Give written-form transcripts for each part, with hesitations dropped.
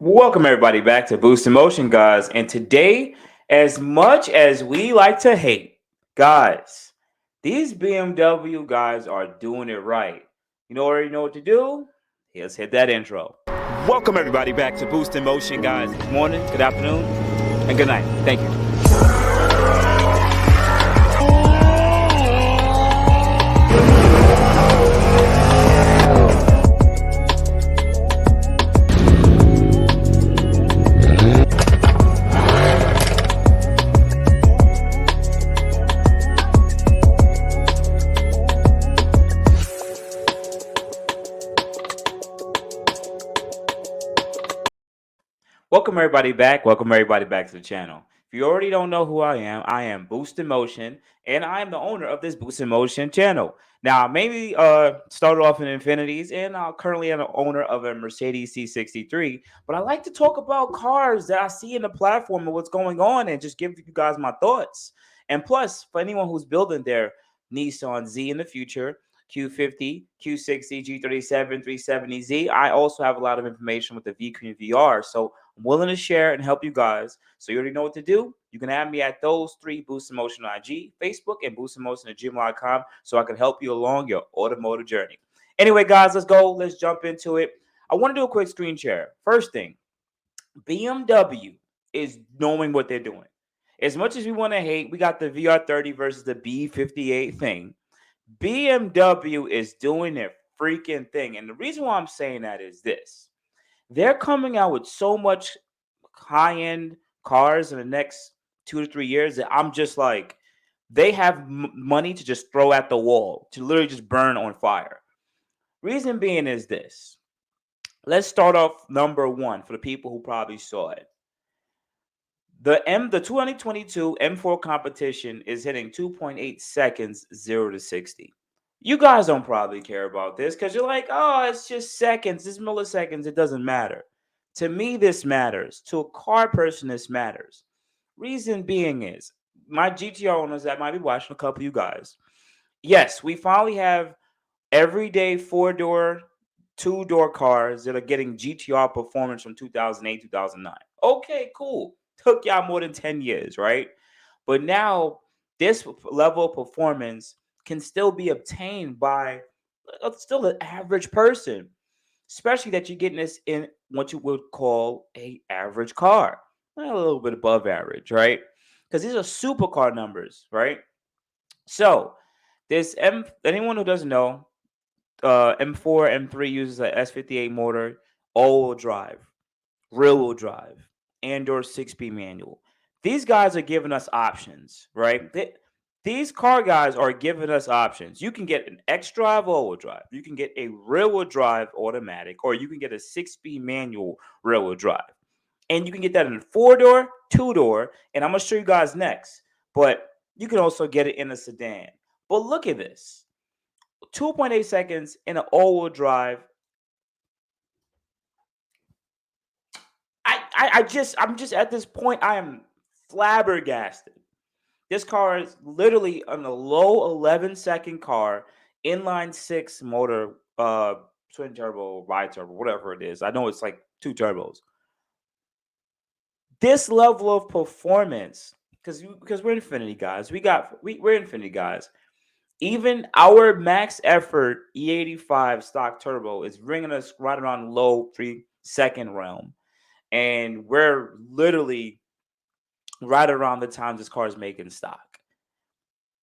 Welcome everybody back to Boost Emotion, guys. And today, as much as we like to hate, guys, these BMW guys are doing it right. You already know what to do. Let's hit that intro. Welcome everybody back to Boost Emotion, guys. Good morning, good afternoon, and good night. Thank you. Welcome everybody back. Welcome everybody back to the channel. If you already don't know who I am Boost Emotion, and I am the owner of this Boost Emotion channel. Now, I mainly started off in Infinities, and currently am the owner of a Mercedes C63. But I like to talk about cars that I see in the platform and what's going on, and just give you guys my thoughts. And plus, for anyone who's building their Nissan Z in the future, Q50, Q60, G37, 370Z, I also have a lot of information with the VQ VR. So I'm willing to share and help you guys. So you already know what to do. You can add me at those three: Boost Emotion on IG, Facebook, and Boost Emotion at gmail.com, so I can help you along your automotive journey. Anyway, guys, let's go. Let's jump into it. I want to do a quick screen share. First thing, BMW is knowing what they're doing. As much as we want to hate, we got the VR30 versus the B58 thing. BMW is doing their freaking thing. And the reason why I'm saying that is this: they're coming out with so much high-end cars in the next 2 to 3 years that I'm just like, they have money to just throw at the wall, to literally just burn on fire. Reason being is this. Let's start off number one for the people who probably saw it. The 2022 M4 competition is hitting 2.8 seconds 0 to 60. You guys don't probably care about this because you're like, oh, it's just seconds, it's milliseconds, it doesn't matter. To me, this matters. To a car person, this matters. Reason being is, my GTR owners that might be watching, a couple of you guys, yes, we finally have everyday four-door, two-door cars that are getting GTR performance from 2008, 2009. Okay, cool. Took y'all more than 10 years, right? But now this level of performance can still be obtained by still an average person, especially that you're getting this in what you would call a average car, a little bit above average, right? Because these are supercar numbers, right? So this anyone who doesn't know, M4 M3 uses a S58 motor, all-wheel drive, rear-wheel drive, and/or six-speed manual. These guys are giving us options, right? These car guys are giving us options. You can get an X-Drive all-wheel drive. You can get a rear-wheel drive automatic, or you can get a six-speed manual rear-wheel drive. And you can get that in a four-door, two-door, and I'm going to show you guys next. But you can also get it in a sedan. But look at this. 2.8 seconds in an all-wheel drive. I'm just at this point, I am flabbergasted. This car is literally on a low 11-second car, inline six motor, twin turbo, bi-turbo, whatever it is. I know it's like two turbos. This level of performance, because we're Infinity guys, we're Infinity guys. Even our max effort E85 stock turbo is bringing us right around low 3-second realm. And we're literally right around the time this car is making stock.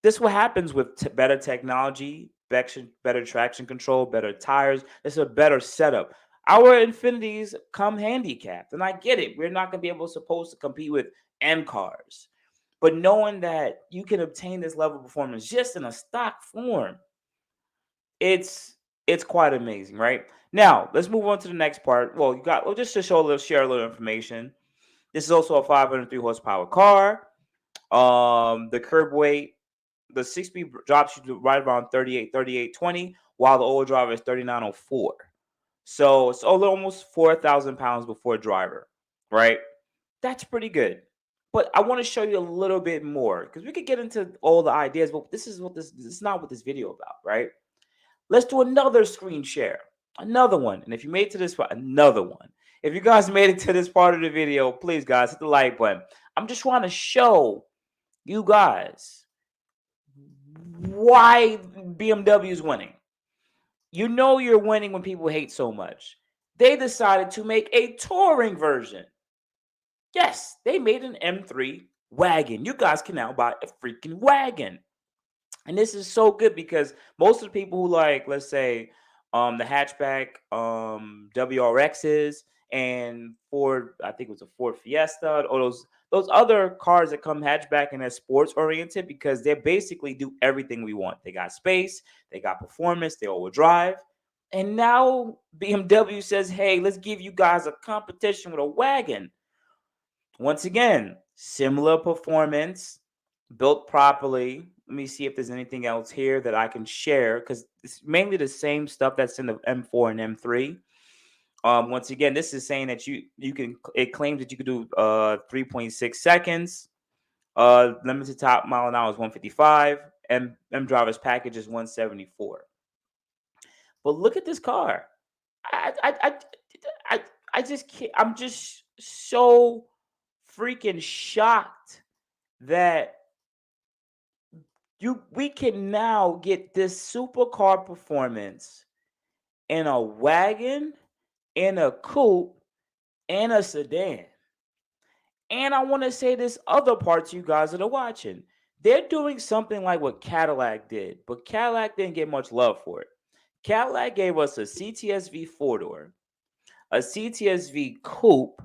This is what happens with better technology, better traction control, better tires. It's a better setup. Our Infinities come handicapped, and I get it. We're not going to be supposed to compete with M cars. But knowing that you can obtain this level of performance just in a stock form, it's quite amazing, right? Now, let's move on to the next part. Well, just to share a little information. This is also a 503 horsepower car. The curb weight, the 6-speed drops you to right around 3820, while the all-wheel drive is 3904. So it's almost 4,000 pounds before driver, right? That's pretty good. But I want to show you a little bit more because we could get into all the ideas, but this is not what this video about, right? Let's do another screen share, another one. And if you made it to this part, another one. If you guys made it to this part of the video, please, guys, hit the like button. I'm just trying to show you guys why BMW is winning. You know you're winning when people hate so much. They decided to make a touring version. Yes, they made an M3 wagon. You guys can now buy a freaking wagon. And this is so good because most of the people who like, let's say, the hatchback WRXs and Ford, I think it was a Ford Fiesta, or those other cars that come hatchback and are sports oriented, because they basically do everything we want. They got space, they got performance, they all-wheel drive. And now BMW says, hey, let's give you guys a competition with a wagon. Once again, similar performance, built properly. Let me see if there's anything else here that I can share, because it's mainly the same stuff that's in the M4 and M3. Once again, this is saying that you can. It claims that you could do 3.6 seconds. Limited top mile an hour is 155. M driver's package is 174. But look at this car. I I I I, I just can't. I'm just so freaking shocked that we can now get this supercar performance in a wagon, in a coupe, and a sedan. And I want to say this other part to you guys that are watching. They're doing something like what Cadillac did, but Cadillac didn't get much love for it. Cadillac gave us a CTSV four-door, a CTSV coupe,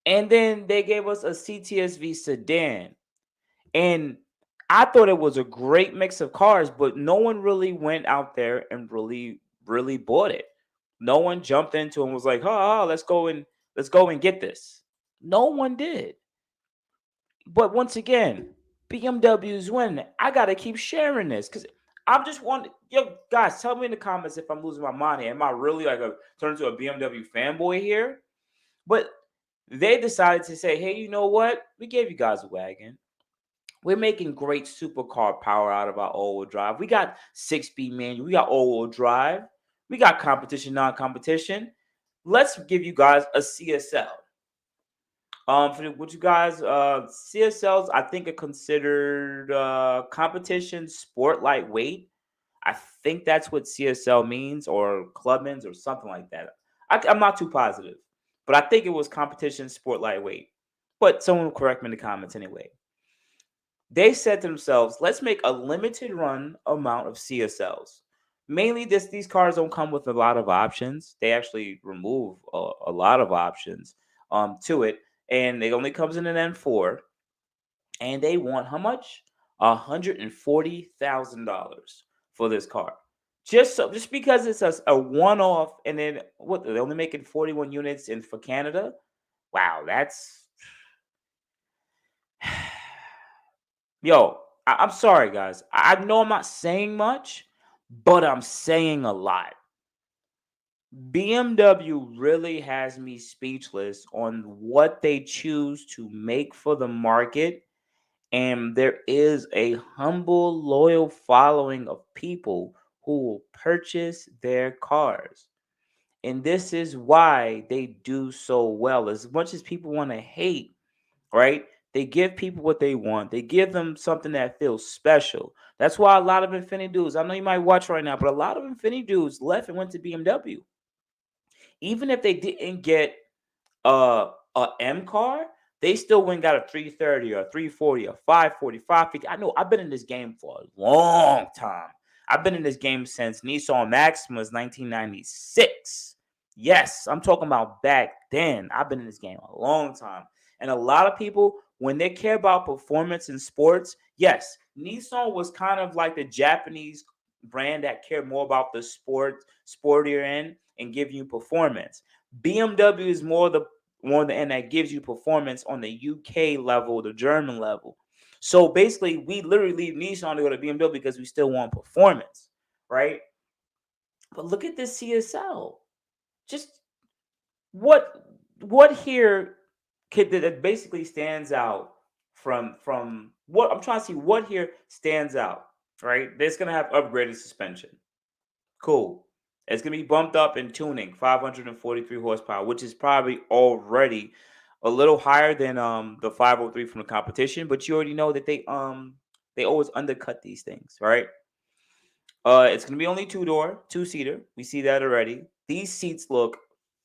and then they gave us a CTSV sedan. And I thought it was a great mix of cars, but no one really went out there and really bought it. No one jumped into it and was like, "Oh, let's go and get this." No one did. But once again, BMW's winning. I gotta keep sharing this because I'm just wondering. Yo, guys, tell me in the comments if I'm losing my mind here. Am I really like a turn into a BMW fanboy here? But they decided to say, "Hey, you know what? We gave you guys a wagon. We're making great supercar power out of our all-wheel drive. We got 6-speed manual. We got all-wheel drive. We got competition, non-competition. Let's give you guys a CSL. What you guys, CSLs, I think are considered competition sport lightweight. I think that's what CSL means, or Clubman's, or something like that. I'm not too positive, but I think it was competition sport lightweight. But someone will correct me in the comments anyway. They said to themselves, let's make a limited run amount of CSLs. Mainly, these cars don't come with a lot of options. They actually remove a lot of options to it, and it only comes in an M4. And they want how much? $140,000 for this car. Just because it's a one-off, and then what? They're only making 41 units in for Canada. Wow, that's yo, I'm sorry, guys. I know I'm not saying much, but I'm saying a lot. BMW really has me speechless on what they choose to make for the market. And there is a humble, loyal following of people who will purchase their cars. And this is why they do so well. As much as people want to hate, right? They give people what they want. They give them something that feels special. That's why a lot of Infiniti dudes, I know you might watch right now, but a lot of Infiniti dudes left and went to BMW. Even if they didn't get a M car, they still went and got a 330 or a 340 or 540, 550. I know I've been in this game for a long time. I've been in this game since Nissan Maxima's 1996. Yes, I'm talking about back then. I've been in this game a long time. And a lot of people, when they care about performance in sports, yes, Nissan was kind of like the Japanese brand that cared more about the sportier end and give you performance. BMW is more the end that gives you performance on the UK level, the German level. So basically, we literally leave Nissan to go to BMW because we still want performance, right? But look at this CSL. Just what here that basically stands out from what I'm trying to see. What here stands out, right? It's gonna have upgraded suspension. Cool. It's going to be bumped up in tuning, 543 horsepower, which is probably already a little higher than the 503 from the competition, but you already know that they always undercut these things, right? It's going to be only two-door, two-seater. We see that already. These seats look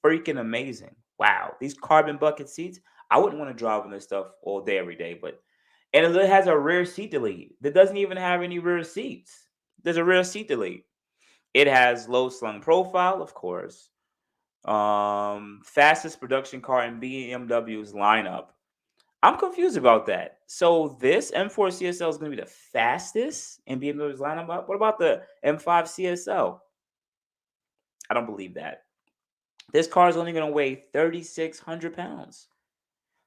freaking amazing. Wow, these carbon bucket seats. I wouldn't want to drive on this stuff all day every day, but and it has a rear seat delete that doesn't even have any rear seats. There's a rear seat delete. It has low slung profile, of course. Fastest production car in BMW's lineup. I'm confused about that. So this M4 CSL is going to be the fastest in BMW's lineup. What about the M5 CSL? I don't believe that. This car is only going to weigh 3,600 pounds.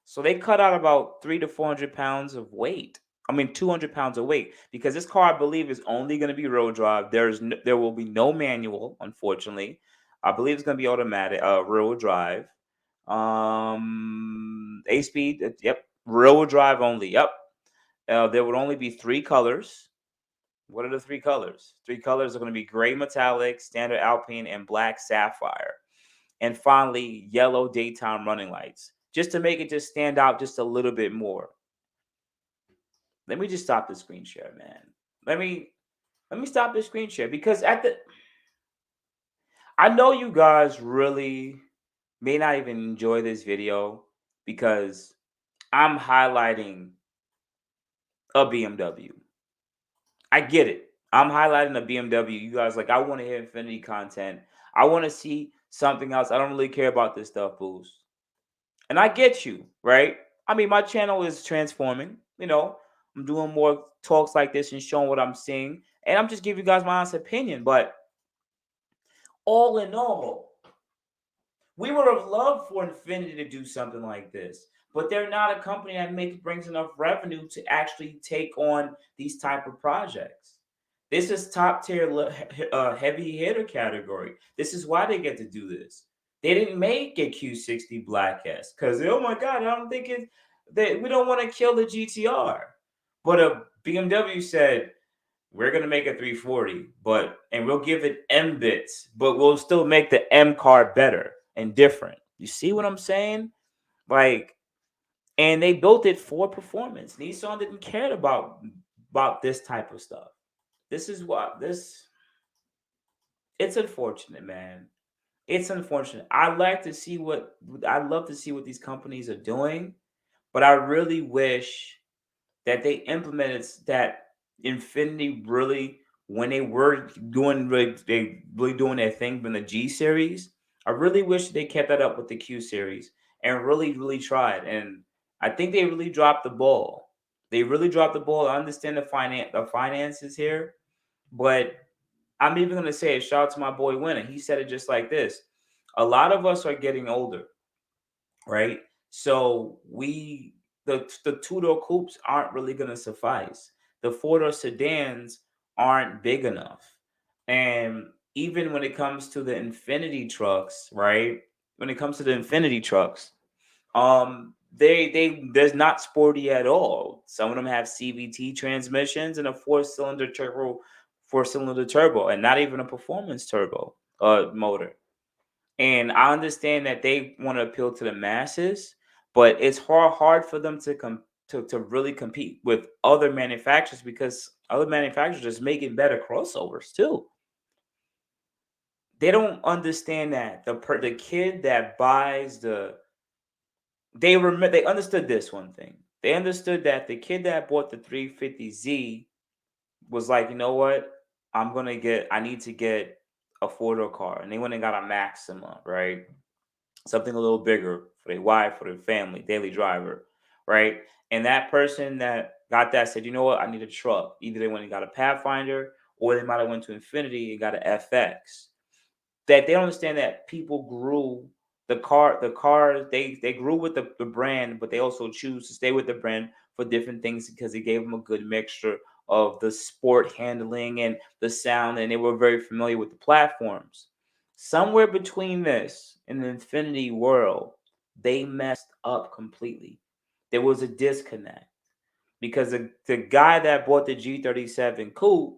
So they cut out about 300 to 400 pounds of weight. I mean, 200 pounds of weight because this car, I believe, is only going to be road drive. There will be no manual, unfortunately. I believe it's going to be automatic, rear drive. 8 speed. Yep, rear drive only. Yep. There would only be three colors. What are the three colors? Three colors are going to be gray metallic, standard Alpine, and black sapphire. And finally, yellow daytime running lights, just to make it just stand out just a little bit more. Let me just stop the screen share, man. Let me stop the screen share because I know you guys really may not even enjoy this video because I'm highlighting a BMW. I get it. I'm highlighting a BMW. You guys like, I want to hear Infinity content. I want to see something else. I don't really care about this stuff, Boost. And I get you, right? I mean, my channel is transforming. I'm doing more talks like this and showing what I'm seeing. And I'm just giving you guys my honest opinion. But all in all, we would have loved for Infinity to do something like this. But they're not a company that brings enough revenue to actually take on these type of projects. This is top tier heavy hitter category. This is why they get to do this. They didn't make a Q60 Black S because oh my god, I don't think we don't want to kill the GTR. But a BMW said we're gonna make a 340, and we'll give it M bits, but we'll still make the M car better and different. You see what I'm saying? Like, and they built it for performance. Nissan didn't care about this type of stuff. This is what this. It's unfortunate, man. It's unfortunate. I'd love to see what these companies are doing, but I really wish that they implemented that Infinity really when they were really doing their thing in the G series. I really wish they kept that up with the Q series and really tried. And I think they really dropped the ball. They really dropped the ball. I understand the finances here, but I'm even gonna say a shout out to my boy Winner. He said it just like this. A lot of us are getting older, right? So the two-door coupes aren't really gonna suffice. The four-door sedans aren't big enough. And even when it comes to the Infinity trucks, right? When it comes to the Infinity trucks, there's not sporty at all. Some of them have CVT transmissions and a four-cylinder turbo, and not even a performance turbo motor. And I understand that they want to appeal to the masses, but it's hard for them to really compete with other manufacturers because other manufacturers are making better crossovers too. They don't understand that the kid that buys they understood this one thing. They understood that the kid that bought the 350Z was like, you know what? I need to get a four-door car. And they went and got a Maxima, right? Something a little bigger for their wife, for their family, daily driver, right? And that person that got that said, you know what? I need a truck. Either they went and got a Pathfinder or they might have went to Infinity and got an FX. That they don't understand that people grew they grew with the brand, but they also choose to stay with the brand for different things because it gave them a good mixture of the sport handling and the sound, and they were very familiar with the platforms. Somewhere between this and the Infinity world, they messed up completely. There was a disconnect because the guy that bought the G37 coupe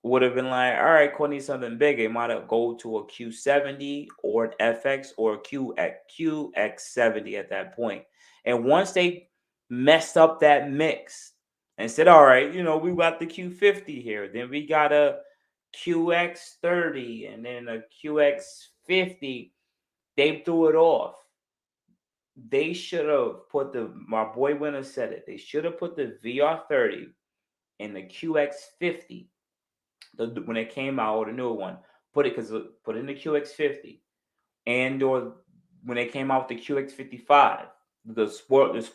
would have been like, all right, Courtney, something bigger. It might have go to a Q70 or an FX or a QX70 at that point. And once they messed up that mix and said, all right, we got the Q50 here, then we got a QX30 and then a QX50, they threw it off. They should have put my boy Winner said it. They should have put the VR30 and the QX50 when it came out, or the newer one. Put it in the QX50, and or when it came out the QX55, the sportback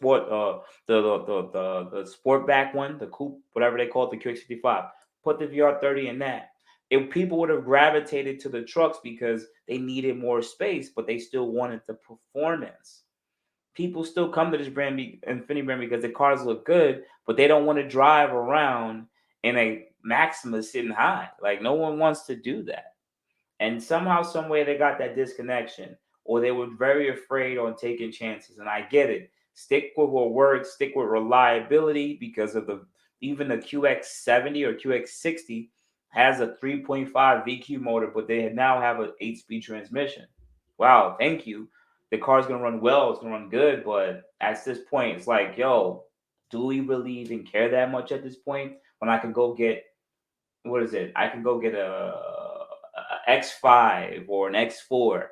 one, the coupe, whatever they call it, the QX55. Put the VR30 in that. If people would have gravitated to the trucks because they needed more space, but they still wanted the performance. People still come to this brand, Infiniti brand, because the cars look good, but they don't want to drive around in a Maxima sitting high. Like, no one wants to do that. And somehow, some way, they got that disconnection, or they were very afraid on taking chances. And I get it. Stick with what works. Stick with reliability, because of even the QX70 or QX60 has a 3.5 VQ motor, but they now have an 8-speed transmission. Wow, thank you. The car's gonna run well. It's gonna run good, but at this point, it's like, yo, do we really even care that much at this point? When I can go get, what is it? I can go get a X5 or an X4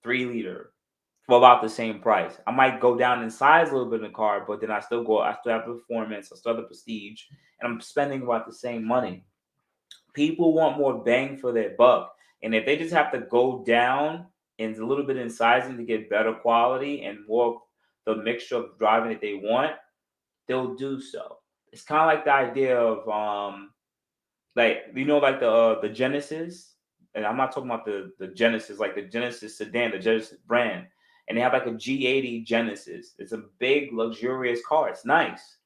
3-liter for about the same price. I might go down in size a little bit in the car, but then I still have the performance, I still have the prestige, and I'm spending about the same money. People want more bang for their buck, and if they just have to go down in a little bit in sizing to get better quality and more the mixture of driving that they want, they'll do so. It's kind of like the idea of like the Genesis, and I'm not talking about the Genesis, like the Genesis sedan, the Genesis brand, and they have like a G80 Genesis. It's a big luxurious car. It's nice,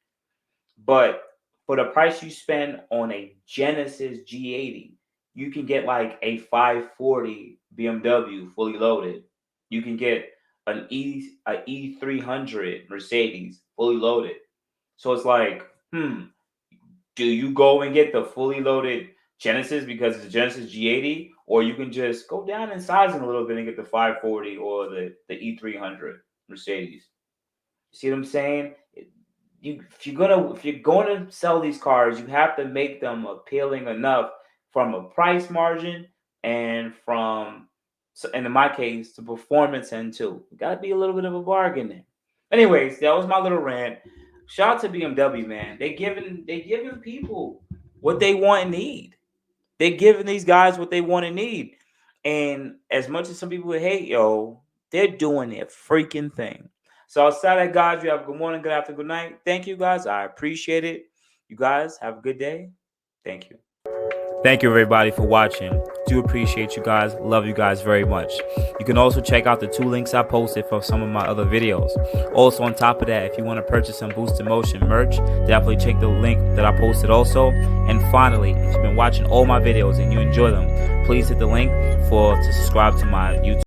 but for the price you spend on a Genesis G80, you can get like a 540 BMW fully loaded. You can get an E300 Mercedes fully loaded. So it's like, do you go and get the fully loaded Genesis because it's a Genesis G80, or you can just go down in sizing a little bit and get the 540 or the E300 Mercedes? See what I'm saying? If you're going to sell these cars, you have to make them appealing enough from a price margin and and in my case, the performance end too. Got to be a little bit of a bargain there. Anyways, that was my little rant. Shout out to BMW, man. They giving people what they want and need. They're giving these guys what they want and need. And as much as some people hate, they're doing their freaking thing. So outside that, guys, you have a good morning, good afternoon, good night. Thank you, guys. I appreciate it. You guys have a good day. Thank you. Thank you, everybody, for watching. Do appreciate you guys. Love you guys very much. You can also check out the 2 links I posted for some of my other videos. Also, on top of that, if you want to purchase some boostinmotion merch, definitely check the link that I posted also. And finally, if you've been watching all my videos and you enjoy them, please hit the link to subscribe to my YouTube.